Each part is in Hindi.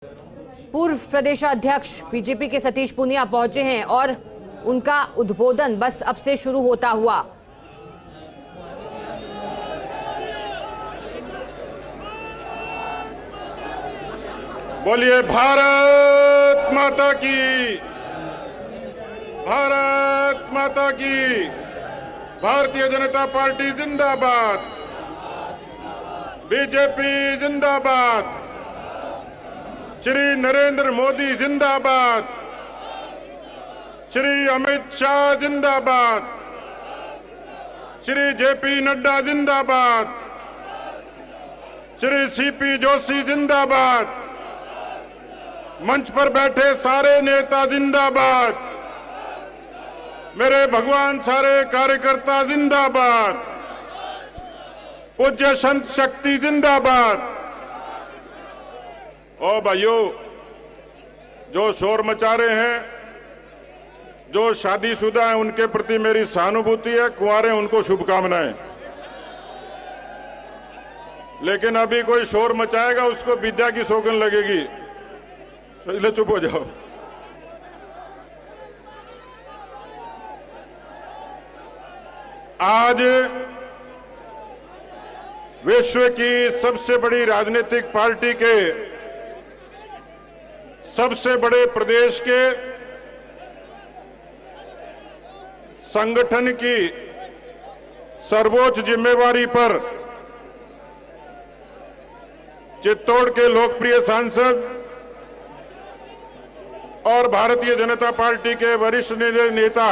पूर्व प्रदेशाध्यक्ष बीजेपी के सतीश पूनिया पहुंचे हैं और उनका उद्बोधन बस अब से शुरू होता हुआ। बोलिए भारत माता की, भारत माता की। भारतीय जनता पार्टी जिंदाबाद, बीजेपी जिंदाबाद, श्री नरेंद्र मोदी जिंदाबाद, श्री अमित शाह जिंदाबाद, श्री जेपी नड्डा जिंदाबाद, श्री सीपी जोशी जिंदाबाद, मंच पर बैठे सारे नेता जिंदाबाद, मेरे भगवान सारे कार्यकर्ता जिंदाबाद, पूज्य संत शक्ति जिंदाबाद। ओ भाइयों, जो शोर मचा रहे हैं, जो शादीशुदा हैं, उनके प्रति मेरी सहानुभूति है, कुंवारे उनको शुभकामनाएं। लेकिन अभी कोई शोर मचाएगा उसको विद्या की सौगंध लगेगी, इसलिए चुप हो जाओ। आज विश्व की सबसे बड़ी राजनीतिक पार्टी के सबसे बड़े प्रदेश के संगठन की सर्वोच्च जिम्मेवारी पर चित्तौड़ के लोकप्रिय सांसद और भारतीय जनता पार्टी के वरिष्ठ नेता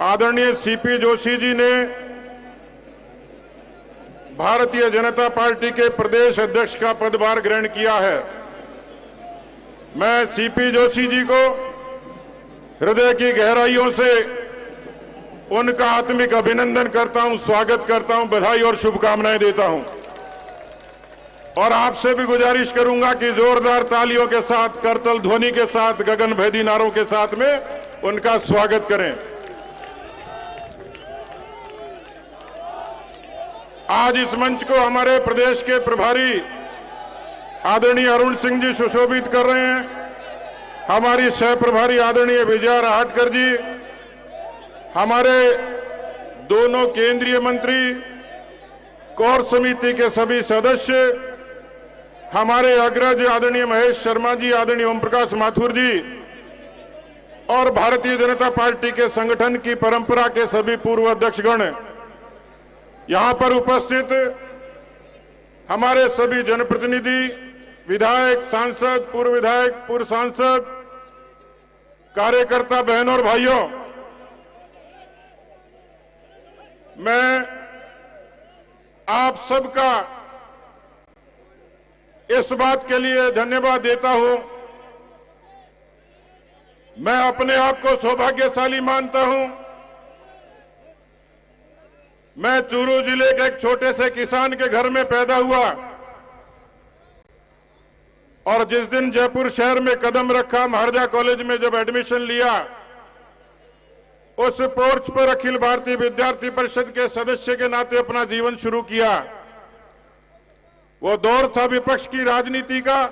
आदरणीय सीपी जोशी जी ने भारतीय जनता पार्टी के प्रदेश अध्यक्ष का पदभार ग्रहण किया है। मैं सीपी जोशी जी को हृदय की गहराइयों से उनका आत्मिक अभिनंदन करता हूं, स्वागत करता हूं, बधाई और शुभकामनाएं देता हूं। और आपसे भी गुजारिश करूंगा कि जोरदार तालियों के साथ, करतल ध्वनि के साथ, गगन भेदी नारों के साथ में उनका स्वागत करें। आज इस मंच को हमारे प्रदेश के प्रभारी आदरणीय अरुण सिंह जी सुशोभित कर रहे हैं। हमारी सह प्रभारी आदरणीय विजया राहटकर जी, हमारे दोनों केंद्रीय मंत्री, कोर समिति के सभी सदस्य, हमारे अग्रज आदरणीय महेश शर्मा जी, आदरणीय ओम प्रकाश माथुर जी और भारतीय जनता पार्टी के संगठन की परंपरा के सभी पूर्व अध्यक्षगण, यहां पर उपस्थित हमारे सभी जनप्रतिनिधि, विधायक, सांसद, पूर्व विधायक, पूर्व सांसद, कार्यकर्ता बहनों और भाइयों, मैं आप सबका इस बात के लिए धन्यवाद देता हूं। मैं अपने आप को सौभाग्यशाली मानता हूं। मैं चूरू जिले के एक छोटे से किसान के घर में पैदा हुआ और जिस दिन जयपुर शहर में कदम रखा, महाराजा कॉलेज में जब एडमिशन लिया, उस पोर्च पर अखिल भारतीय विद्यार्थी परिषद के सदस्य के नाते अपना जीवन शुरू किया। वो दौर था विपक्ष की राजनीति का,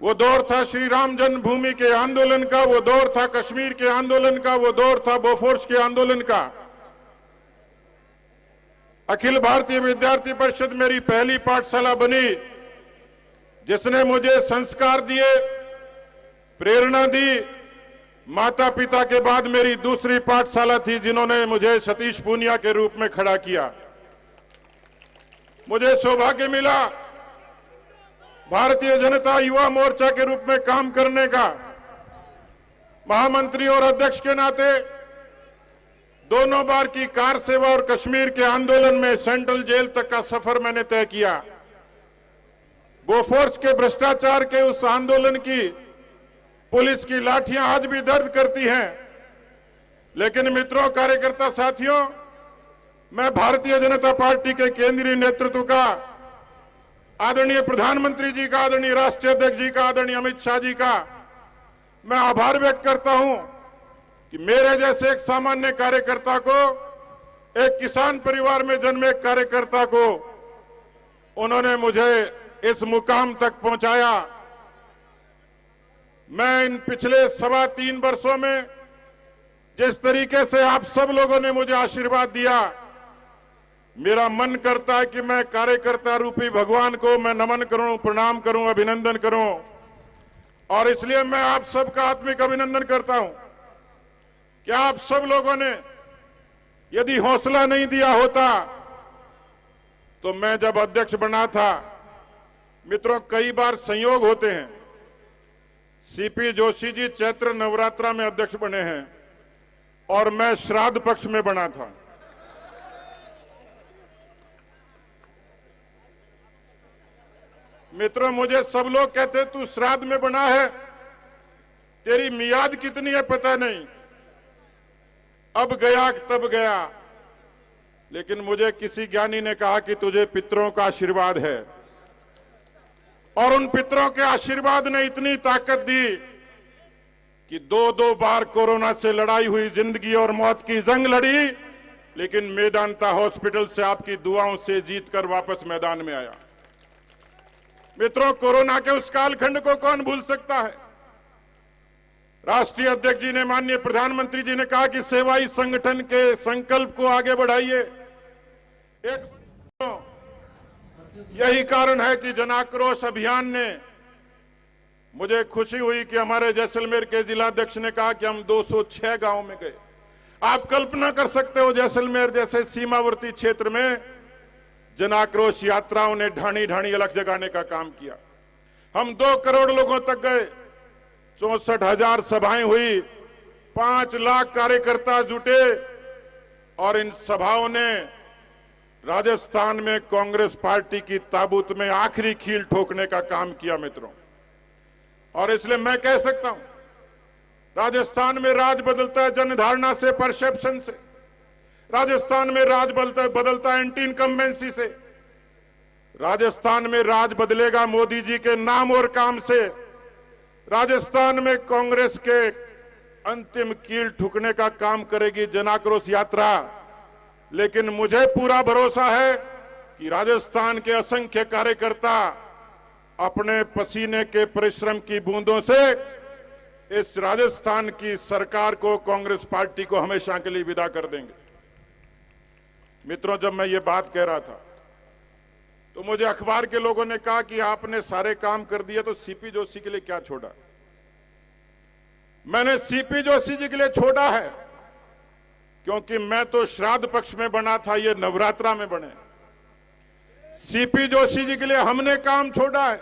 वो दौर था श्री राम जन्मभूमि के आंदोलन का, वो दौर था कश्मीर के आंदोलन का, वो दौर था बोफोर्स के आंदोलन का। अखिल भारतीय विद्यार्थी परिषद मेरी पहली पाठशाला बनी, जिसने मुझे संस्कार दिए, प्रेरणा दी। माता पिता के बाद मेरी दूसरी पाठशाला थी, जिन्होंने मुझे सतीश पूनिया के रूप में खड़ा किया। मुझे सौभाग्य मिला भारतीय जनता युवा मोर्चा के रूप में काम करने का। महामंत्री और अध्यक्ष के नाते दोनों बार की कार सेवा और कश्मीर के आंदोलन में सेंट्रल जेल तक का सफर मैंने तय किया। बोफोर्स के भ्रष्टाचार के उस आंदोलन की पुलिस की लाठियां आज भी दर्द करती हैं। लेकिन मित्रों, कार्यकर्ता साथियों, मैं भारतीय जनता पार्टी के केंद्रीय नेतृत्व का, आदरणीय प्रधानमंत्री जी का, आदरणीय राष्ट्रीय अध्यक्ष जी का, आदरणीय अमित शाह जी का मैं आभार व्यक्त करता हूं कि मेरे जैसे एक सामान्य कार्यकर्ता को, एक किसान परिवार में जन्मे एक कार्यकर्ता को उन्होंने मुझे इस मुकाम तक पहुंचाया। मैं इन पिछले 3.25 वर्षों में जिस तरीके से आप सब लोगों ने मुझे आशीर्वाद दिया, मेरा मन करता है कि मैं कार्यकर्ता रूपी भगवान को मैं नमन करूं, प्रणाम करूं, अभिनंदन करूं। और इसलिए मैं आप सबका आत्मिक अभिनंदन करता हूं कि आप सब लोगों ने यदि हौसला नहीं दिया होता तो मैं जब अध्यक्ष बना था, मित्रों कई बार संयोग होते हैं, सीपी जोशी जी चैत्र नवरात्रा में अध्यक्ष बने हैं और मैं श्राद्ध पक्ष में बना था। मित्रों मुझे सब लोग कहते तू श्राद्ध में बना है, तेरी मियाद कितनी है पता नहीं, अब गया तब गया। लेकिन मुझे किसी ज्ञानी ने कहा कि तुझे पितरों का आशीर्वाद है, और उन पितरों के आशीर्वाद ने इतनी ताकत दी कि 2-2 बार कोरोना से लड़ाई हुई, जिंदगी और मौत की जंग लड़ी, लेकिन मेदांता हॉस्पिटल से आपकी दुआओं से जीतकर वापस मैदान में आया। मित्रों कोरोना के उस कालखंड को कौन भूल सकता है। राष्ट्रीय अध्यक्ष जी ने, माननीय प्रधानमंत्री जी ने कहा कि सेवा ही संगठन के संकल्प को आगे बढ़ाइए। यही कारण है कि जन आक्रोश अभियान ने, मुझे खुशी हुई कि हमारे जैसलमेर के जिलाध्यक्ष ने कहा कि हम 206 गांव में गए। आप कल्पना कर सकते हो जैसलमेर जैसे सीमावर्ती क्षेत्र में जन आक्रोश यात्राओं ने ढाणी ढाणी अलग जगाने का काम किया। हम 2 करोड़ लोगों तक गए, 64,000 सभाएं हुई, 5 लाख कार्यकर्ता जुटे, और इन सभाओं ने राजस्थान में कांग्रेस पार्टी की ताबूत में आखिरी कील ठोकने का काम किया मित्रों। और इसलिए मैं कह सकता हूं, राजस्थान में राज बदलता है जनधारणा से, परसेप्शन से। राजस्थान में राज बदलता है एंटी इनकम्बेंसी से। राजस्थान में राज बदलेगा मोदी जी के नाम और काम से। राजस्थान में कांग्रेस के अंतिम कील ठुकने का काम करेगी जन आक्रोश यात्रा। लेकिन मुझे पूरा भरोसा है कि राजस्थान के असंख्य कार्यकर्ता अपने पसीने के परिश्रम की बूंदों से इस राजस्थान की सरकार को, कांग्रेस पार्टी को हमेशा के लिए विदा कर देंगे। मित्रों जब मैं ये बात कह रहा था तो मुझे अखबार के लोगों ने कहा कि आपने सारे काम कर दिए तो सीपी जोशी के लिए क्या छोड़ा। मैंने सीपी जोशी जी के लिए छोड़ा है क्योंकि मैं तो श्राद्ध पक्ष में बना था, ये नवरात्रा में बने। सीपी जोशी जी के लिए हमने काम छोड़ा है,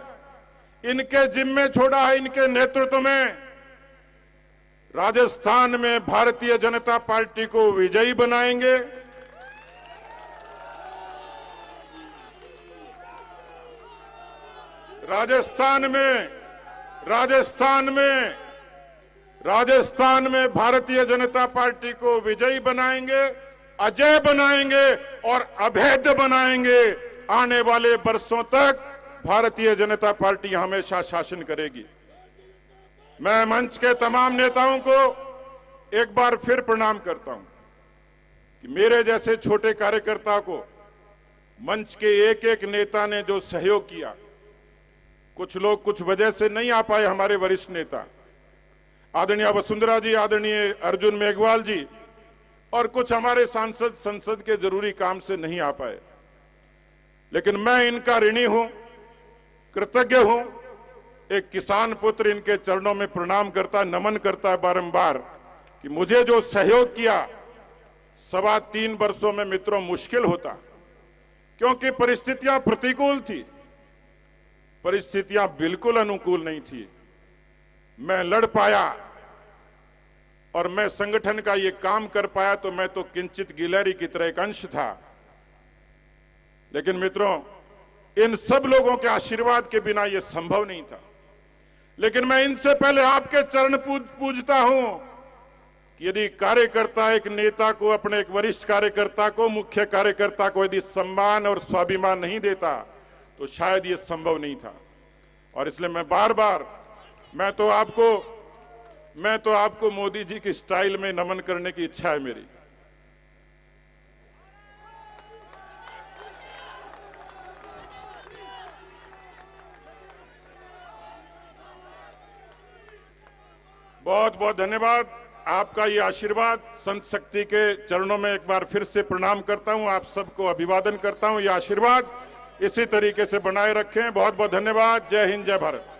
इनके जिम्मे छोड़ा है, इनके नेतृत्व में राजस्थान में भारतीय जनता पार्टी को विजयी बनाएंगे। राजस्थान में भारतीय जनता पार्टी को विजयी बनाएंगे, अजय बनाएंगे और अभेद्य बनाएंगे। आने वाले वर्षों तक भारतीय जनता पार्टी हमेशा शासन करेगी। मैं मंच के तमाम नेताओं को एक बार फिर प्रणाम करता हूं कि मेरे जैसे छोटे कार्यकर्ता को मंच के एक एक नेता ने जो सहयोग किया। कुछ लोग कुछ वजह से नहीं आ पाए, हमारे वरिष्ठ नेता आदरणीय वसुंधरा जी, आदरणीय अर्जुन मेघवाल जी, और कुछ हमारे सांसद संसद के जरूरी काम से नहीं आ पाए। लेकिन मैं इनका ऋणी हूं, कृतज्ञ हूं। एक किसान पुत्र इनके चरणों में प्रणाम करता, नमन करता है बारंबार कि मुझे जो सहयोग किया 3.25 वर्षों में मित्रों मुश्किल होता, क्योंकि परिस्थितियां प्रतिकूल थी, परिस्थितियां बिल्कुल अनुकूल नहीं थी। मैं लड़ पाया और मैं संगठन का ये काम कर पाया, तो मैं तो किंचित गिलहरी की तरह एक अंश था। लेकिन मित्रों इन सब लोगों के आशीर्वाद के बिना यह संभव नहीं था। लेकिन मैं इनसे पहले आपके चरण पूजता हूं कि यदि कार्यकर्ता एक नेता को, अपने एक वरिष्ठ कार्यकर्ता को, मुख्य कार्यकर्ता को यदि सम्मान और स्वाभिमान नहीं देता तो शायद ये संभव नहीं था। और इसलिए मैं बार बार मैं तो आपको मोदी जी की स्टाइल में नमन करने की इच्छा है मेरी। बहुत बहुत धन्यवाद। आपका ये आशीर्वाद, संत शक्ति के चरणों में एक बार फिर से प्रणाम करता हूं, आप सबको अभिवादन करता हूं। ये आशीर्वाद इसी तरीके से बनाए रखें। बहुत बहुत धन्यवाद। जय हिंद, जय भारत।